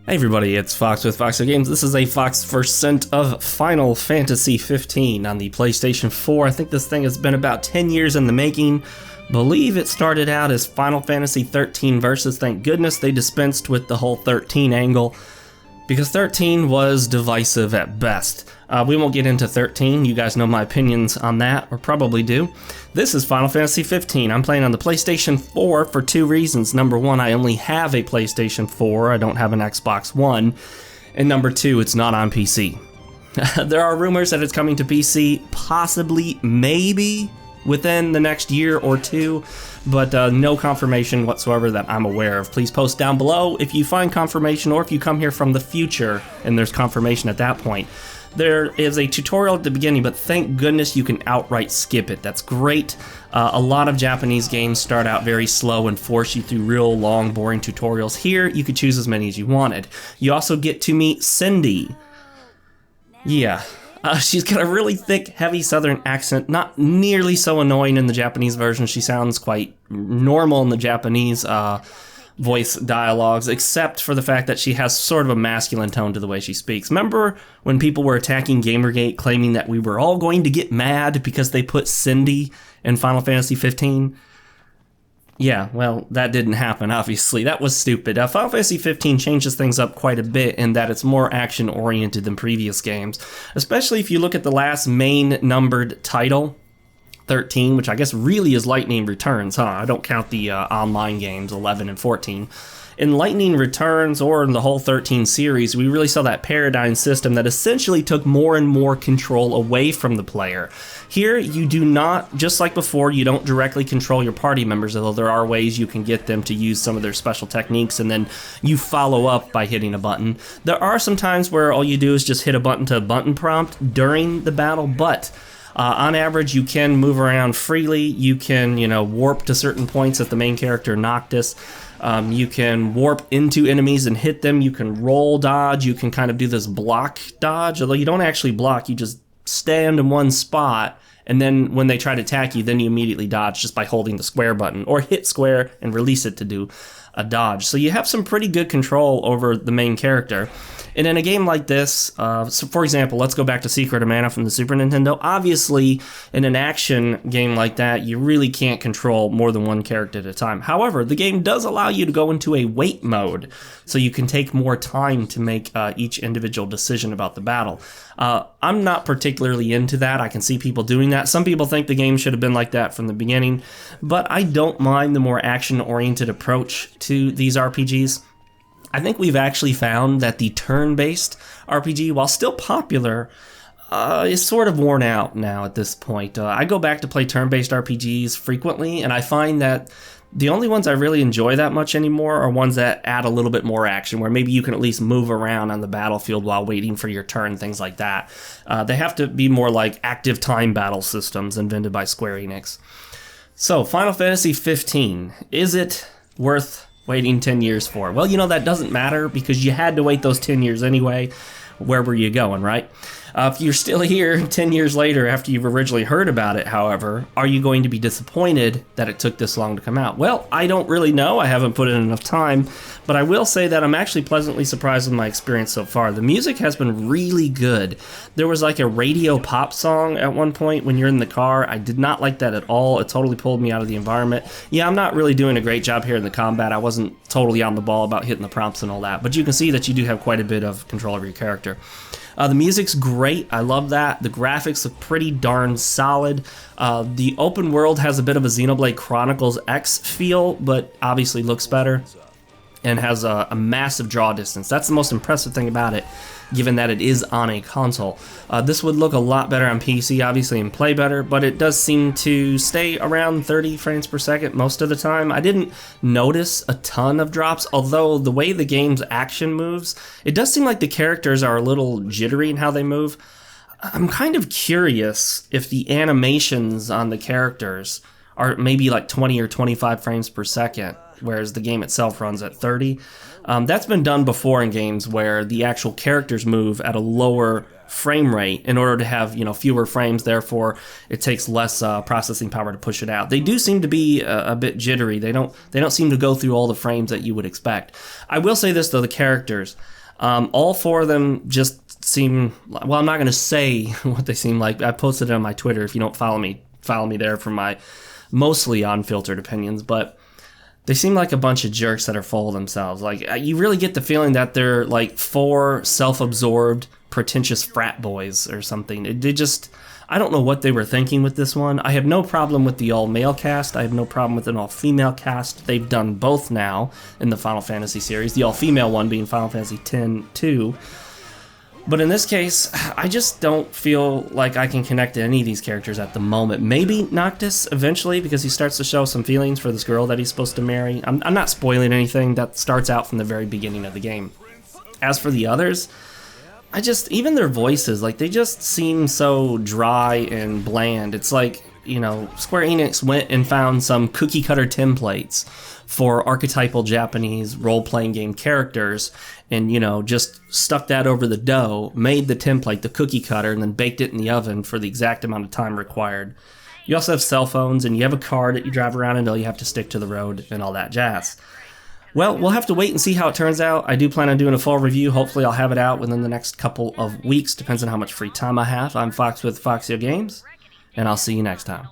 Hey everybody, it's Fox with FoxeoGames. This is a Fox first scent of Final Fantasy 15 on the PlayStation 4. I think this thing has been about 10 years in the making. Believe it started out as Final Fantasy 13 Versus. Thank goodness they dispensed with the whole 13 angle, because 13 was divisive at best. We won't get into 13, you guys know my opinions on that, or probably do. This is Final Fantasy 15. I'm playing on the PlayStation 4 for two reasons. Number one, I only have a PlayStation 4, I don't have an Xbox One. And number two, it's not on PC. There are rumors that it's coming to PC, possibly, maybe, within the next year or two, but no confirmation whatsoever that I'm aware of. Please post down below if you find confirmation, or if you come here from the future and there's confirmation at that point. There is a tutorial at the beginning, but thank goodness you can outright skip it. That's great. A lot of Japanese games start out very slow and force you through real long, boring tutorials. Here, you could choose as many as you wanted. You also get to meet Cindy. Yeah. She's got a really thick, heavy southern accent, not nearly so annoying in the Japanese version. She sounds quite normal in the Japanese voice dialogues, except for the fact that she has sort of a masculine tone to the way she speaks. Remember when people were attacking Gamergate, claiming that we were all going to get mad because they put Cindy in Final Fantasy 15? Yeah, well, that didn't happen, obviously. That was stupid. Final Fantasy 15 changes things up quite a bit in that it's more action-oriented than previous games, especially if you look at the last main numbered title, 13, which I guess really is Lightning Returns, huh? I don't count the online games, 11 and 14. In Lightning Returns, or in the whole 13 series, we really saw that paradigm system that essentially took more and more control away from the player. Here, you do not, just like before, you don't directly control your party members, although there are ways you can get them to use some of their special techniques, and then you follow up by hitting a button. There are some times where all you do is just hit a button to a button prompt during the battle, but on average, you can move around freely. You can, warp to certain points at the main character, Noctis. You can warp into enemies and hit them. You can roll dodge. You can kind of do this block dodge, although you don't actually block. You just stand in one spot, and then when they try to attack you, then you immediately dodge just by holding the square button, or hit square and release it to do a dodge. So you have some pretty good control over the main character. And in a game like this, so for example, let's go back to Secret of Mana from the Super Nintendo. Obviously, in an action game like that, you really can't control more than one character at a time. However, the game does allow you to go into a wait mode, so you can take more time to make each individual decision about the battle. I'm not particularly into that. I can see people doing that. Some people think the game should have been like that from the beginning, but I don't mind the more action-oriented approach to these RPGs. I think we've actually found that the turn-based RPG, while still popular, is sort of worn out now at this point. I go back to play turn-based RPGs frequently, and I find that the only ones I really enjoy that much anymore are ones that add a little bit more action, where maybe you can at least move around on the battlefield while waiting for your turn, things like that. They have to be more like active time battle systems invented by Square Enix. So, Final Fantasy 15, is it worth waiting 10 years for? Well, that doesn't matter, because you had to wait those 10 years anyway. Where were you going, right? If you're still here 10 years later after you've originally heard about it, however, are you going to be disappointed that it took this long to come out? Well, I don't really know. I haven't put in enough time, but I will say that I'm actually pleasantly surprised with my experience so far. The music has been really good. There was like a radio pop song at one point when you're in the car. I did not like that at all. It totally pulled me out of the environment. Yeah, I'm not really doing a great job here in the combat. I wasn't totally on the ball about hitting the prompts and all that, but you can see that you do have quite a bit of control over your character. The music's great. I love that. The graphics look pretty darn solid. The open world has a bit of a Xenoblade Chronicles X feel, but obviously looks better and has a massive draw distance. That's the most impressive thing about it, given that it is on a console. This would look a lot better on PC, obviously, and play better, but it does seem to stay around 30 frames per second most of the time. I didn't notice a ton of drops, although the way the game's action moves, it does seem like the characters are a little jittery in how they move. I'm kind of curious if the animations on the characters are maybe like 20 or 25 frames per second, whereas the game itself runs at 30. That's been done before in games where the actual characters move at a lower frame rate in order to have, you know, fewer frames. Therefore, it takes less processing power to push it out. They do seem to be a bit jittery. They don't seem to go through all the frames that you would expect. I will say this though: the characters, all 4 of them just seem. Well, I'm not going to say what they seem like. I posted it on my Twitter. If you don't follow me there for my mostly unfiltered opinions, but they seem like a bunch of jerks that are full of themselves. Like, you really get the feeling that they're like 4 self-absorbed, pretentious frat boys or something. They just, I don't know what they were thinking with this one. I have no problem with the all-male cast. I have no problem with an all-female cast. They've done both now in the Final Fantasy series, the all-female one being Final Fantasy X-2. But in this case, I just don't feel like I can connect to any of these characters at the moment. Maybe Noctis eventually, because he starts to show some feelings for this girl that he's supposed to marry. I'm not spoiling anything. That starts out from the very beginning of the game. As for the others, even their voices, like, they just seem so dry and bland. It's like, you know, Square Enix went and found some cookie cutter templates for archetypal Japanese role-playing game characters and, you know, just stuck that over the dough, made the template, the cookie cutter, and then baked it in the oven for the exact amount of time required. You also have cell phones, and you have a car that you drive around until you have to stick to the road and all that jazz. Well, we'll have to wait and see how it turns out. I do plan on doing a full review. Hopefully I'll have it out within the next couple of weeks. Depends on how much free time I have. I'm Fox with FoxeoGames, and I'll see you next time.